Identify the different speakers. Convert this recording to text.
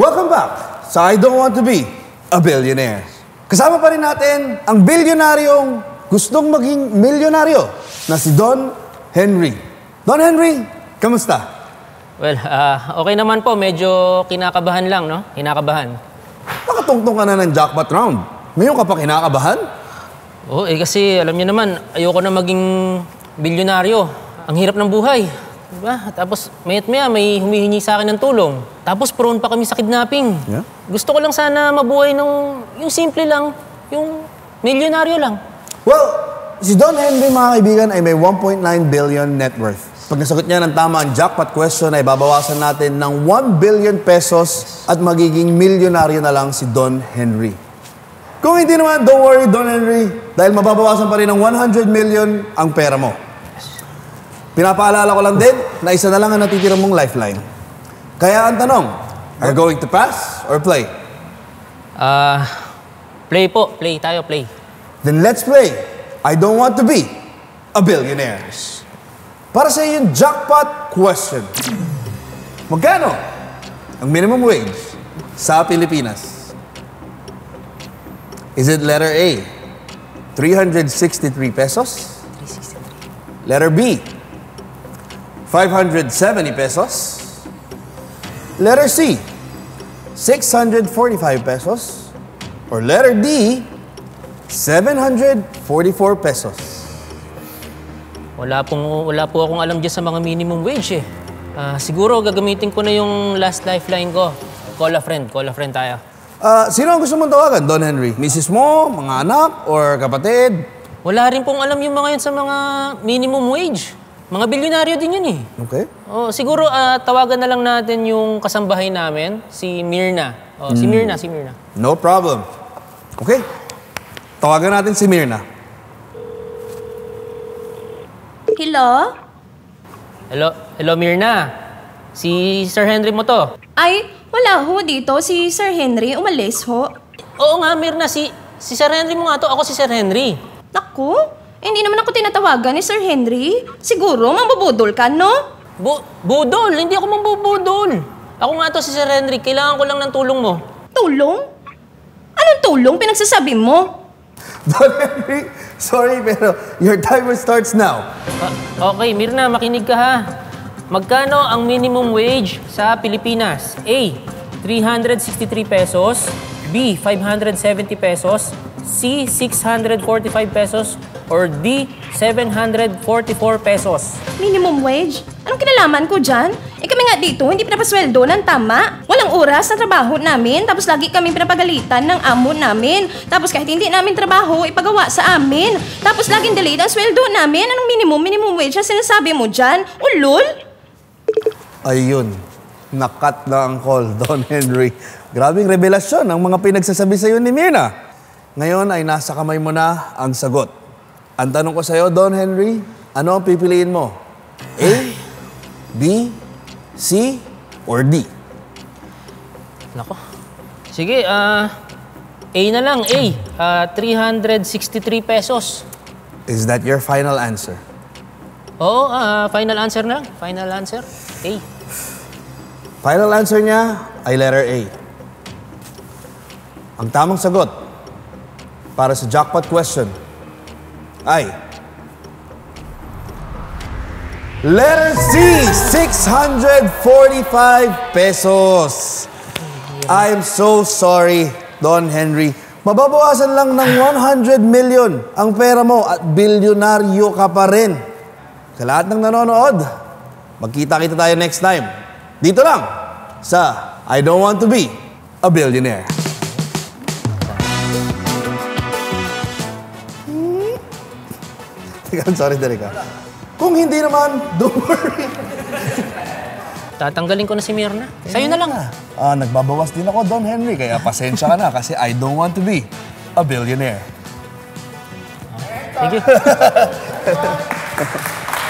Speaker 1: Welcome back sa I Don't Want to Be a Billionaire. Kasama pa rin natin ang bilyonaryong gustong maging milyonaryo na si Don Henry. Don Henry, kamusta?
Speaker 2: Well, okay naman po. Medyo kinakabahan lang, no? Kinakabahan.
Speaker 1: Nakatungtong ka na ng jackpot round. Ngayon ka pa kinakabahan?
Speaker 2: Oo, kasi alam niyo naman, ayoko na maging bilyonaryo. Ang hirap ng buhay. Diba? Tapos maya't-maya may humihingi sa akin ng tulong. Tapos prone pa kami sa kidnapping.
Speaker 1: Yeah?
Speaker 2: Gusto ko lang sana mabuhay yung simple lang, yung milyonaryo lang.
Speaker 1: Well, si Don Henry, mga kaibigan, ay may 1.9 billion net worth. Pag nasagot niya ng tama ang jackpot question, ay babawasan natin ng 1 billion pesos at magiging milyonaryo na lang si Don Henry. Kung hindi naman, don't worry, Don Henry, dahil mababawasan pa rin ng 100 million ang pera mo. Pinapaalala ko lang din na isa na lang ang natitira mong lifeline. Kaya ang tanong, are you going to pass or play?
Speaker 2: Play po. Play tayo, play.
Speaker 1: Then let's play. I don't want to be a billionaire. Para sa yung jackpot question. Magkano ang minimum wage sa Pilipinas? Is it letter A, 363 pesos? Letter B, 570 pesos? Letter C, 645 pesos? Or letter D, 744 pesos?
Speaker 2: Wala po akong alam dyan sa mga minimum wage eh. Siguro gagamitin ko na yung last lifeline ko. Call a friend tayo.
Speaker 1: Sino ang gusto mong tawagan, Don Henry? Misis mo, mga anak, or kapatid?
Speaker 2: Wala rin pong alam yung mga yun sa mga minimum wage. Mga bilyonaryo din yun eh.
Speaker 1: Okay.
Speaker 2: Siguro tawagan na lang natin yung kasambahay namin, si Mirna. Si Mirna.
Speaker 1: No problem. Okay. Tawagan natin si Mirna.
Speaker 3: Hello?
Speaker 2: Hello Mirna. Si Sir Henry mo to.
Speaker 3: Ay, wala ho dito. Si Sir Henry, umalis ho.
Speaker 2: Oo nga Mirna, si Sir Henry mo nga to. Ako si Sir Henry.
Speaker 3: Naku, hindi naman ako tinatawagan ni Sir Henry. Siguro, mambubudol ka, no?
Speaker 2: Budol? Hindi ako mambubudol. Ako nga to si Sir Henry. Kailangan ko lang ng tulong mo.
Speaker 3: Tulong? Anong tulong pinagsasabi mo?
Speaker 1: Don Henry, sorry pero your timer starts now.
Speaker 2: Okay, Mirna, makinig ka ha. Magkano ang minimum wage sa Pilipinas? A, 363 pesos. B, 570 pesos. C, 645 pesos. Or D, 744 pesos.
Speaker 3: Minimum wage? Anong kinalaman ko dyan? Kami nga dito, hindi pinapasweldo ng tama. Walang oras na trabaho namin, tapos lagi kami pinapagalitan ng amo namin. Tapos kahit hindi namin trabaho, ipagawa sa amin. Tapos laging delayed ang sweldo namin. Anong minimum wage na sinasabi mo dyan? Ulol?
Speaker 1: Ayun, nakat na ang call, Don Henry. Grabing revelasyon ang mga pinagsasabi sa'yo ni Mirna. Ngayon ay nasa kamay mo na ang sagot. Ang tanong ko sa'yo, Don Henry, ano ang pipiliin mo? A, B, C, or D?
Speaker 2: Nako. Sige, A na lang, A. 363 pesos.
Speaker 1: Is that your final answer?
Speaker 2: Oo, final answer na lang. Final answer, A.
Speaker 1: Final answer niya ay letter A. Ang tamang sagot para sa jackpot question ay letter C, 645 pesos. I'm so sorry, Don Henry. Mababawasan lang ng 100 million ang pera mo at bilyonaryo ka pa rin. Sa lahat ng nanonood, magkita-kita tayo next time. Dito lang sa I Don't Want to Be a Billionaire. Sorry, Derek. Kung hindi naman, don't worry.
Speaker 2: Tatanggalin ko na si Mirna. Sa'yo na lang.
Speaker 1: Nagbabawas din ako, Don Henry. Kaya pasensya ka na kasi I don't want to be a billionaire.
Speaker 2: Thank you.